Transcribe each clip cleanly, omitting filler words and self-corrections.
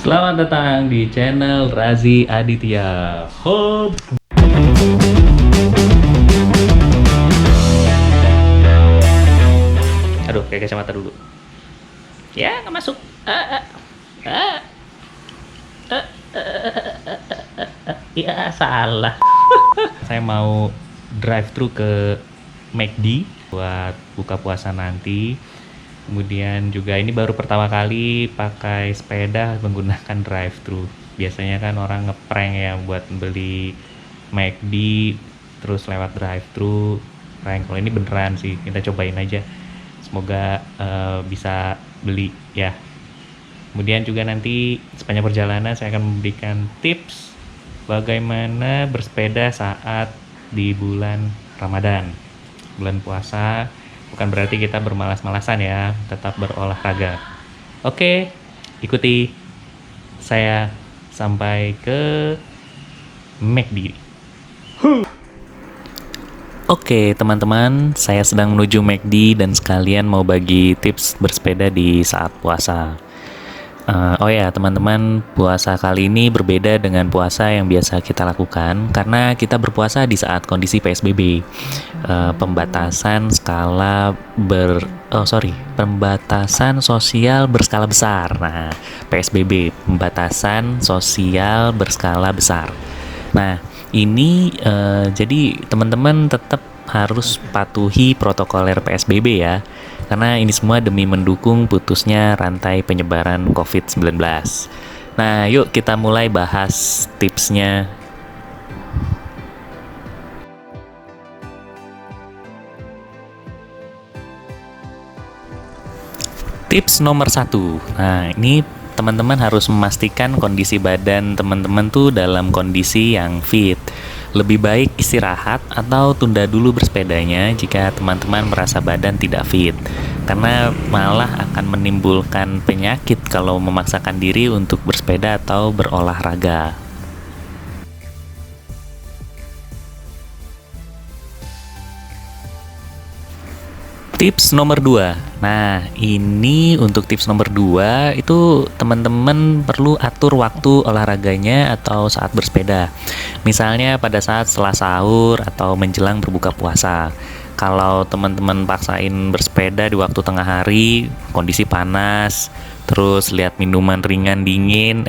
Selamat datang di channel Razi Aditya. Hop. Aduh, kayak kacamata dulu. Ya, nggak masuk. Ya, salah. Saya mau drive thru ke McD buat buka puasa nanti. Kemudian juga ini baru pertama kali pakai sepeda menggunakan drive thru. Biasanya kan orang ngeprank ya buat beli McD terus lewat drive thru. Prank. Kalau ini beneran sih, kita cobain aja. Semoga bisa beli ya. Kemudian juga nanti sepanjang perjalanan saya akan memberikan tips bagaimana bersepeda saat di bulan Ramadan, bulan puasa. Bukan berarti kita bermalas-malasan ya, tetap berolahraga. Oke, ikuti saya sampai ke McD. Oke teman-teman, saya sedang menuju McD dan sekalian mau bagi tips bersepeda di saat puasa. Oh ya teman-teman, puasa kali ini berbeda dengan puasa yang biasa kita lakukan karena kita berpuasa di saat kondisi PSBB. Pembatasan sosial berskala besar. Nah, PSBB, pembatasan sosial berskala besar. Nah, ini jadi teman-teman tetap harus patuhi protokoler PSBB ya. Karena ini semua demi mendukung putusnya rantai penyebaran COVID-19. Nah, yuk kita mulai bahas tipsnya. Tips nomor 1. Nah, ini teman-teman harus memastikan kondisi badan teman-teman tuh dalam kondisi yang fit. Lebih baik istirahat atau tunda dulu bersepedanya jika teman-teman merasa badan tidak fit. Karena malah akan menimbulkan penyakit kalau memaksakan diri untuk bersepeda atau berolahraga. Tips nomor 2. Nah, ini untuk tips nomor 2 itu teman-teman perlu atur waktu olahraganya atau saat bersepeda. Misalnya pada saat setelah sahur atau menjelang berbuka puasa. Kalau teman-teman paksain bersepeda di waktu tengah hari, kondisi panas, terus lihat minuman ringan dingin,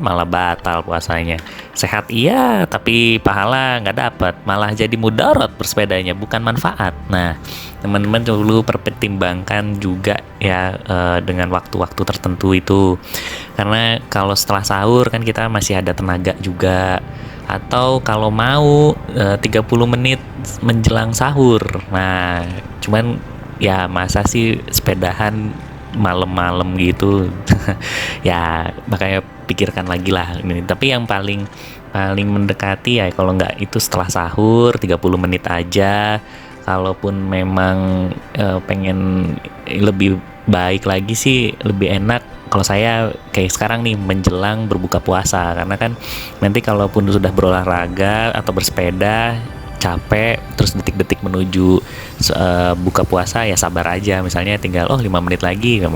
malah batal puasanya. Sehat iya, tapi pahala nggak dapat, malah jadi mudarat bersepedanya, bukan manfaat. Nah, teman-teman perlu pertimbangkan juga ya dengan waktu-waktu tertentu itu. Karena kalau setelah sahur kan kita masih ada tenaga juga. Atau kalau mau 30 menit menjelang sahur. Nah, cuman ya masa sih sepedahan malam-malam gitu. Ya makanya pikirkan lagi lah ini. Tapi yang paling mendekati ya kalau nggak itu setelah sahur 30 menit aja. Kalaupun memang pengen lebih baik lagi sih, lebih enak kalau saya kayak sekarang nih menjelang berbuka puasa. Karena kan nanti kalaupun sudah berolahraga atau bersepeda capek terus detik-detik menuju buka puasa ya sabar aja. Misalnya tinggal 5 menit lagi ya,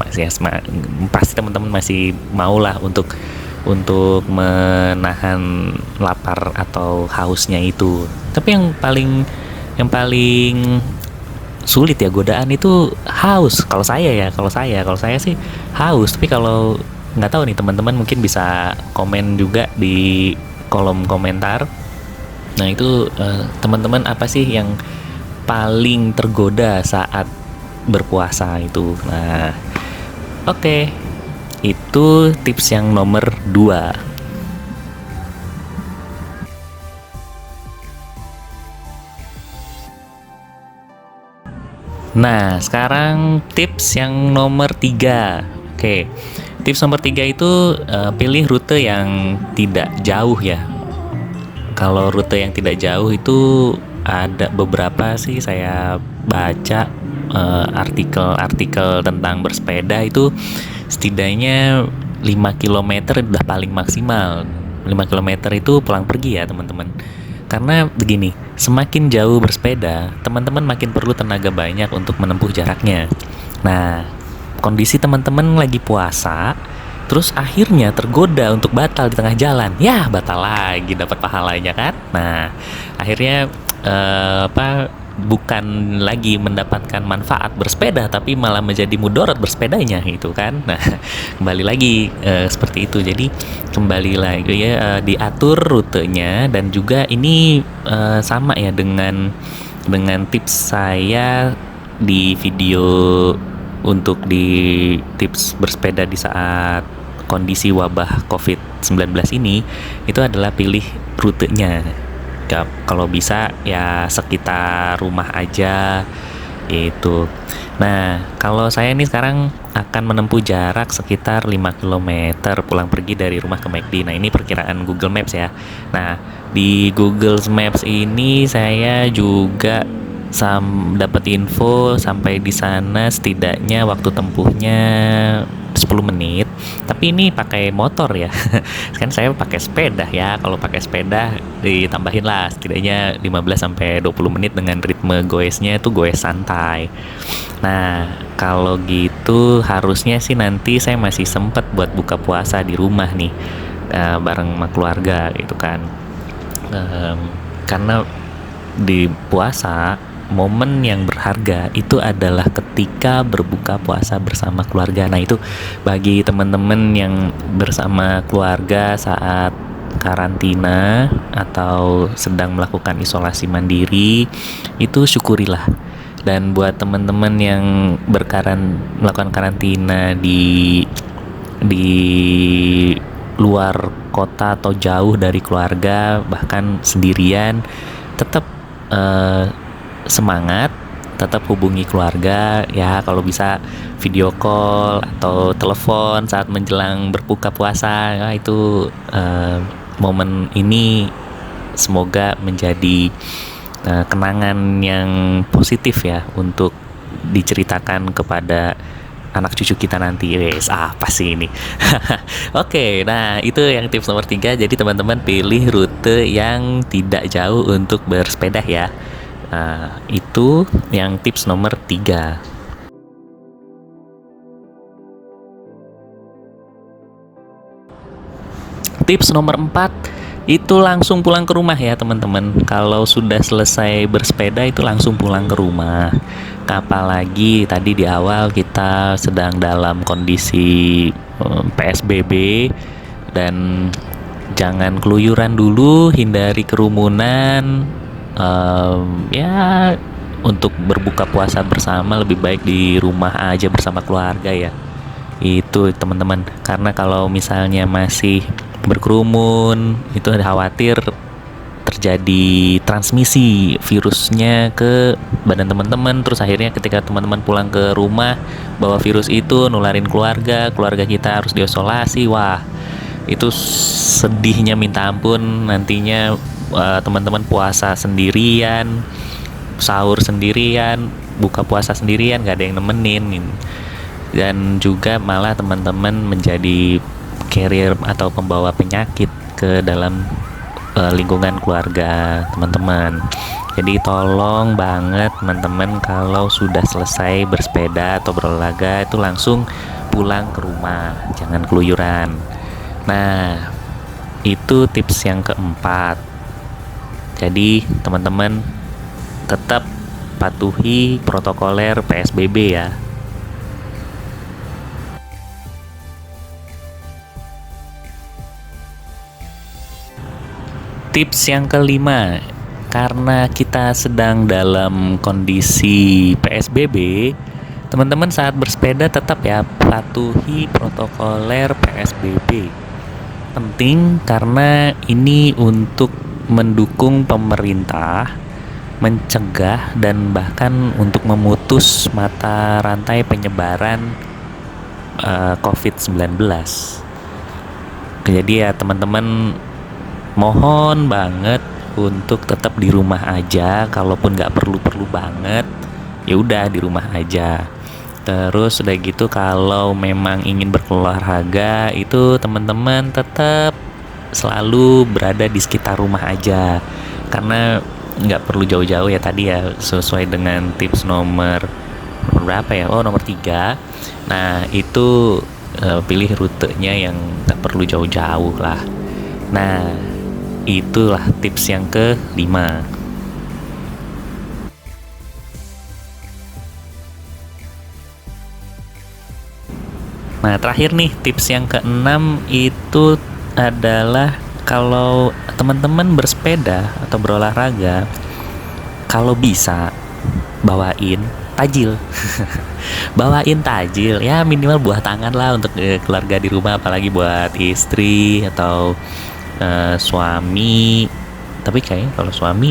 pasti teman-teman masih maulah untuk menahan lapar atau hausnya itu. Tapi yang paling sulit ya godaan itu haus. Kalau saya sih haus. Tapi kalau nggak tahu nih teman-teman mungkin bisa komen juga di kolom komentar. Nah itu teman-teman apa sih yang paling tergoda saat berpuasa itu. Nah oke, itu tips yang nomor 2. Nah, sekarang tips yang nomor 3. Oke, tips nomor 3 itu pilih rute yang tidak jauh ya. Kalau rute yang tidak jauh itu ada beberapa sih saya baca artikel-artikel tentang bersepeda itu setidaknya 5 km udah paling maksimal. 5 km itu pulang pergi ya teman-teman. Karena begini, semakin jauh bersepeda, teman-teman makin perlu tenaga banyak untuk menempuh jaraknya. Nah, kondisi teman-teman lagi puasa, terus akhirnya tergoda untuk batal di tengah jalan, ya batal lagi dapat pahalanya kan. Nah, akhirnya bukan lagi mendapatkan manfaat bersepeda tapi malah menjadi mudarat bersepedanya gitu kan. Nah, kembali lagi seperti itu. Jadi kembali lagi ya, diatur rutenya. Dan juga ini sama ya dengan tips saya di video untuk di tips bersepeda di saat kondisi wabah COVID-19 ini, itu adalah pilih rutenya. Kalau bisa ya sekitar rumah aja itu. Nah, kalau saya nih sekarang akan menempuh jarak sekitar 5 km pulang pergi dari rumah ke McD. Nah, ini perkiraan Google Maps ya. Nah, di Google Maps ini saya juga dapat info sampai di sana setidaknya waktu tempuhnya 10 menit. Tapi ini pakai motor ya. Kan saya pakai sepeda ya. Kalau pakai sepeda ditambahin lah setidaknya 15 sampai 20 menit dengan ritme goesnya itu goes santai. Nah, kalau gitu harusnya sih nanti saya masih sempet buat buka puasa di rumah nih, bareng sama keluarga gitu kan. Karena di puasa momen yang berharga itu adalah ketika berbuka puasa bersama keluarga. Nah, itu bagi teman-teman yang bersama keluarga saat karantina atau sedang melakukan isolasi mandiri, itu syukurilah. Dan buat teman-teman yang melakukan karantina di luar kota atau jauh dari keluarga, bahkan sendirian, tetap semangat, tetap hubungi keluarga ya, kalau bisa video call atau telepon saat menjelang berbuka puasa. Nah, itu momen ini semoga menjadi kenangan yang positif ya untuk diceritakan kepada anak cucu kita nanti. Apa sih ini? Oke, nah itu yang tips nomor 3. Jadi teman-teman pilih rute yang tidak jauh untuk bersepeda ya. Itu yang tips nomor 3. Tips nomor 4 itu langsung pulang ke rumah ya teman-teman. Kalau sudah selesai bersepeda itu langsung pulang ke rumah. Apalagi tadi di awal kita sedang dalam kondisi PSBB, dan jangan keluyuran dulu, hindari kerumunan. Ya, untuk berbuka puasa bersama lebih baik di rumah aja bersama keluarga ya. Itu teman-teman, karena kalau misalnya masih berkerumun itu khawatir terjadi transmisi virusnya ke badan teman-teman. Terus akhirnya ketika teman-teman pulang ke rumah bawa virus itu, nularin keluarga kita harus diisolasi. Wah, itu sedihnya minta ampun. Nantinya teman-teman puasa sendirian, sahur sendirian, buka puasa sendirian, gak ada yang nemenin. Dan juga malah teman-teman menjadi carrier atau pembawa penyakit ke dalam lingkungan keluarga teman-teman. Jadi tolong banget teman-teman, kalau sudah selesai bersepeda atau berolahraga itu langsung pulang ke rumah, jangan keluyuran. Nah, itu tips yang keempat. Jadi teman-teman tetap patuhi protokoler PSBB ya. Tips yang kelima, karena kita sedang dalam kondisi PSBB, teman-teman saat bersepeda tetap ya patuhi protokoler PSBB. Penting karena ini untuk mendukung pemerintah mencegah dan bahkan untuk memutus mata rantai penyebaran COVID-19. Jadi ya teman-teman, mohon banget untuk tetap di rumah aja. Kalaupun nggak perlu banget, ya udah di rumah aja. Terus udah gitu, kalau memang ingin berolahraga itu teman-teman tetap selalu berada di sekitar rumah aja, karena nggak perlu jauh-jauh ya. Tadi ya sesuai dengan tips nomor berapa ya? Nomor 3. Nah, itu pilih rutenya yang nggak perlu jauh-jauh lah. Nah, itulah tips yang kelima. Nah, terakhir nih, tips yang keenam itu adalah kalau teman-teman bersepeda atau berolahraga, kalau bisa bawain tajil. Bawain tajil, ya minimal buah tangan lah untuk keluarga di rumah, apalagi buat istri atau suami. Tapi kayaknya kalau suami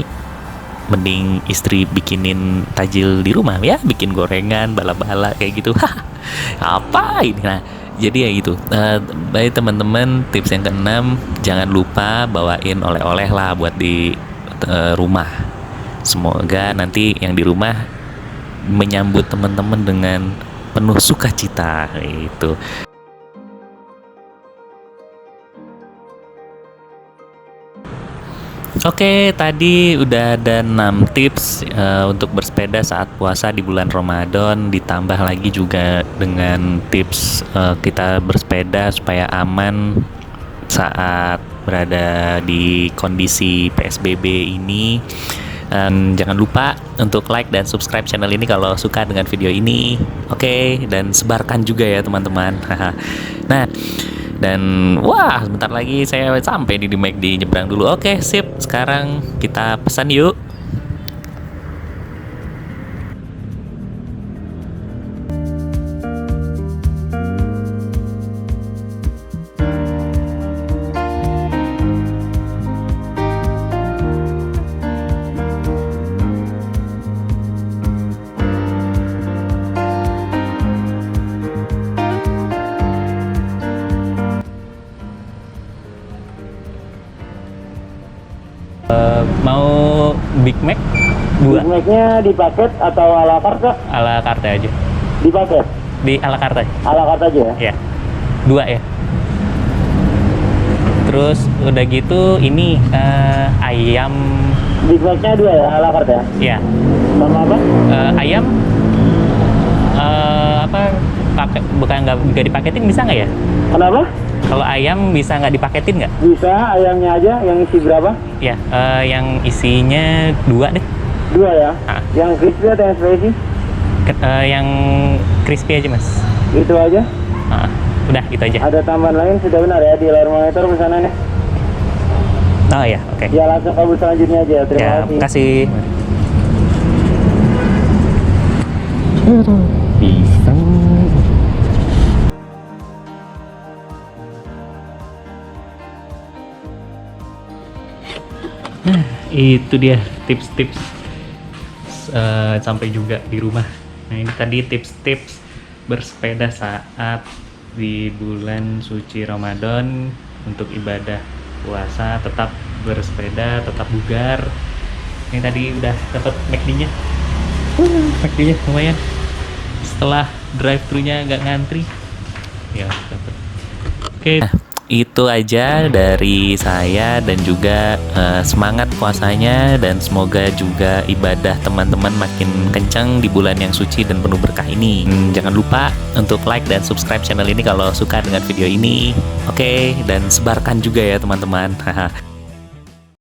mending istri bikinin tajil di rumah, ya bikin gorengan, bala-bala kayak gitu. Apa ini? Nah, jadi ya gitu. Baik teman-teman, tips yang keenam, jangan lupa bawain oleh-oleh lah buat di rumah. Semoga nanti yang di rumah menyambut teman-teman dengan penuh sukacita itu. Oke, tadi udah ada 6 tips untuk bersepeda saat puasa di bulan Ramadan, ditambah lagi juga dengan tips kita bersepeda supaya aman saat berada di kondisi PSBB ini. Jangan lupa untuk like dan subscribe channel ini kalau suka dengan video ini. Oke, dan sebarkan juga ya teman-teman. Nah, dan wah, sebentar lagi saya sampai di McD, nyebrang dulu. Oke, sip. Sekarang kita pesan yuk. Mau Big Mac Big 2 Mac-nya di paket atau ala carte? ala carte aja. Di paket? Di ala carte aja. Ala carte aja ya? Ya. 2 ya. Terus udah gitu ini ayam, Big Mac-nya 2 ya, ala carte ya? ya. Sama apa? Ayam apa pakai, bukan nggak dipaketin, bisa nggak ya? Kenapa? Kalau ayam bisa nggak dipaketin nggak? Bisa, ayamnya aja, yang isi berapa? Ya, yang isinya 2 deh. 2 ya? Ah. Yang crispy atau yang spicy? Yang crispy aja mas. Itu aja? Udah gitu aja. Ada tambahan lain, sudah benar ya, di layar monitor pesanannya? Oh ya, oke. Ya langsung kabel selanjutnya aja, terima Ya, kasih. kasih. Pisang. Nah, itu dia tips-tips sampai juga di rumah. Nah, ini tadi tips-tips bersepeda saat di bulan suci Ramadan untuk ibadah puasa, tetap bersepeda, tetap bugar. Ini tadi udah dapat McD-nya. McD-nya lumayan. Setelah drive-thru-nya nggak ngantri. Ya, dapat. Oke. Nah, itu aja dari saya dan juga semangat puasanya, dan semoga juga ibadah teman-teman makin kencang di bulan yang suci dan penuh berkah ini. Jangan lupa untuk like dan subscribe channel ini kalau suka dengan video ini. Oke, dan sebarkan juga ya teman-teman.